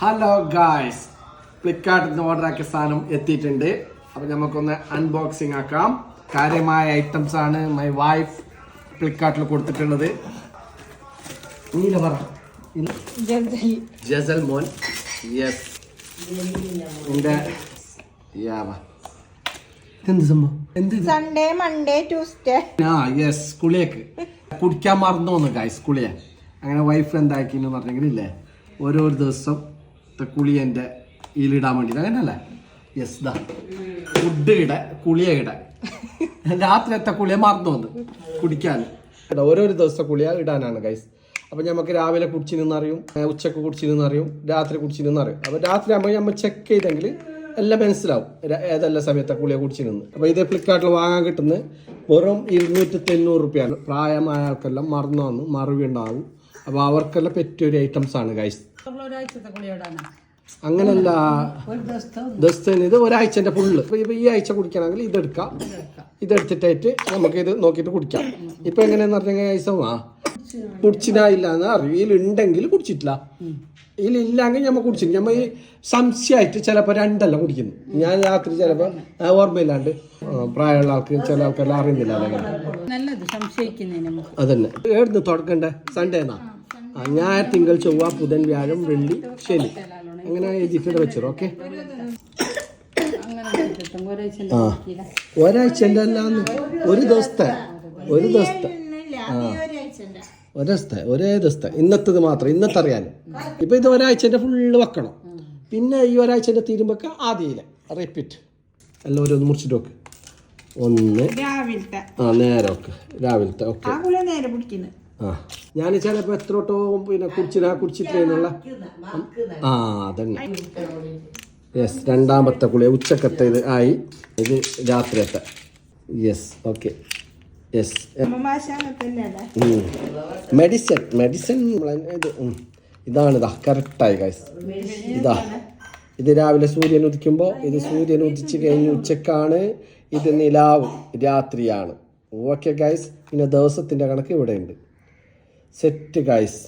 Hello guys, ഫ്ലിപ്കാർട്ടിൽ നിന്ന് order ആക്കിയ സാധനം എത്തിയിട്ടുണ്ട്. അപ്പം നമുക്കൊന്ന് അൺബോക്സിങ് ആക്കാം. കാര്യമായ ഐറ്റംസ് ആണ് മൈ വൈഫ് ഫ്ലിപ്കാർട്ടിൽ കൊടുത്തിട്ടുള്ളത്. നീല പറ ജസൽ മോൻ. യെസ്, എൻ്റെ എന്ത് സംഭവം? എന്ത് സൺഡേ മൺഡേ ട്യൂസ്ഡേ. യെസ്, കുളിയേക്ക് കുടിക്കാൻ മറന്നു വന്നു ഗായ്സ്. കുളിയ അങ്ങനെ വൈഫ് എന്താക്കിന്ന് പറഞ്ഞെങ്കിലില്ലേ, ഓരോ ദിവസം കുളി എൻ്റെ ഇതിലിടാൻ വേണ്ടിയിട്ട് അങ്ങനല്ലേ. യെസ്, ദാ ഫുഡ് ഇട കുളിയ ഇട രാത്രിയത്തെ കുളിയെ മറന്നു വന്ന് കുടിക്കാൻ ഓരോ ദിവസത്തെ കുളിയ ഇടാനാണ് ഗൈസ്. അപ്പം നമുക്ക് രാവിലെ കുടിച്ചു നിന്നറിയും, ഉച്ചക്ക് കുടിച്ചു നിന്നറിയും, രാത്രി കുടിച്ചു നിന്നറിയും. അപ്പം രാത്രി ആകുമ്പോൾ നമ്മൾ ചെക്ക് ചെയ്തെങ്കിൽ എല്ലാം മനസ്സിലാവും ഏതെല്ലാം സമയത്തെ കുളിയെ കുടിച്ചു നിന്ന്. അപ്പോൾ ഇത് ഫ്ലിപ്കാർട്ടിൽ വാങ്ങാൻ കിട്ടുന്നത് വെറും 290 രൂപയാണ്. പ്രായമായ ആൾക്കെല്ലാം മറന്നു വന്ന് മറവി ഉണ്ടാവും. അപ്പോൾ അവർക്കെല്ലാം പറ്റിയൊരു ഐറ്റംസ് ആണ് ഗൈസ്. അങ്ങനല്ല, ദിവസത്തിന് ഇത് ഒരാഴ്ചൻ്റെ ഫുള്ള്. ഇപ്പം ഈ ആഴ്ച കുടിക്കണമെങ്കിൽ ഇതെടുക്കാം. ഇതെടുത്തിട്ടായിട്ട് നമുക്ക് ഇത് നോക്കിയിട്ട് കുടിക്കാം. ഇപ്പം എങ്ങനെയാന്ന് പറഞ്ഞെങ്കിൽ ഗൈസ്, കുടിച്ചില്ല എന്ന് അറിയും. ഇതിലുണ്ടെങ്കിൽ കുടിച്ചിട്ടില്ല, ഇതിലില്ലെങ്കിൽ നമ്മൾ കുടിച്ചില്ല. നമ്മൾ ഈ സംശയമായിട്ട് ചിലപ്പോൾ രണ്ടെല്ലാം കുടിക്കുന്നു. ഞാൻ രാത്രി ചിലപ്പോൾ ഓർമ്മയില്ലാണ്ട് പ്രായമുള്ള ആൾക്ക് ചില ആൾക്കെല്ലാം അറിയുന്നില്ല. അതന്നെ എവിടുന്ന് തുടക്കണ്ടേ? സൺഡേന്നാ. ഞായർ, തിങ്കൾ, ചൊവ്വ, ബുധൻ, വ്യാഴം, വെള്ളി, ശനി, അങ്ങനെ എഴുതിയിട്ട് വെച്ചോ. ഓക്കെ, ഒരാഴ്ചൻ്റെ അല്ലാന്ന് ഒരു ദിവസത്തെ ഒരേ ദിവസത്തെ ഇന്നത്തത് മാത്രം. ഇന്നത്തെ അറിയാനും ഇപ്പം ഇത് ഒരാഴ്ചൻ്റെ ഫുള്ള് വെക്കണം. പിന്നെ ഈ ഒരാഴ്ചൻ്റെ തീരുമ്പോഴൊക്കെ ആദ്യയില്ല റിപ്പീറ്റ് എല്ലാം ഓരോന്ന് മുറിച്ചിട്ട് വെക്ക്. ഒന്ന് നേരെ ഓക്കെ, രാവിലത്തെ ഓക്കെ. ഞാൻ ചിലപ്പോൾ എത്രോട്ടോ പിന്നെ കുടിച്ചിട്ടില്ല. അതന്നെ. യെസ്, രണ്ടാമത്തെ കുളി ഉച്ചക്കത്തെ ഇത് ആയി. ഇത് രാത്രിയത്തെ. Yes, okay. യെസ്, മെഡിസിൻ ഇത് ഇതാണിതാ കറക്റ്റായി ഗൈസ്. ഇത് രാവിലെ സൂര്യൻ ഉദിക്കുമ്പോൾ, ഇത് സൂര്യൻ ഉദിച്ച് കഴിഞ്ഞ് ഉച്ചക്കാണ്. ഇത് നിലാവ് രാത്രിയാണ്. Okay guys. പിന്നെ ദിവസത്തിൻ്റെ കണക്ക് ഇവിടെ ഉണ്ട്. Set guys.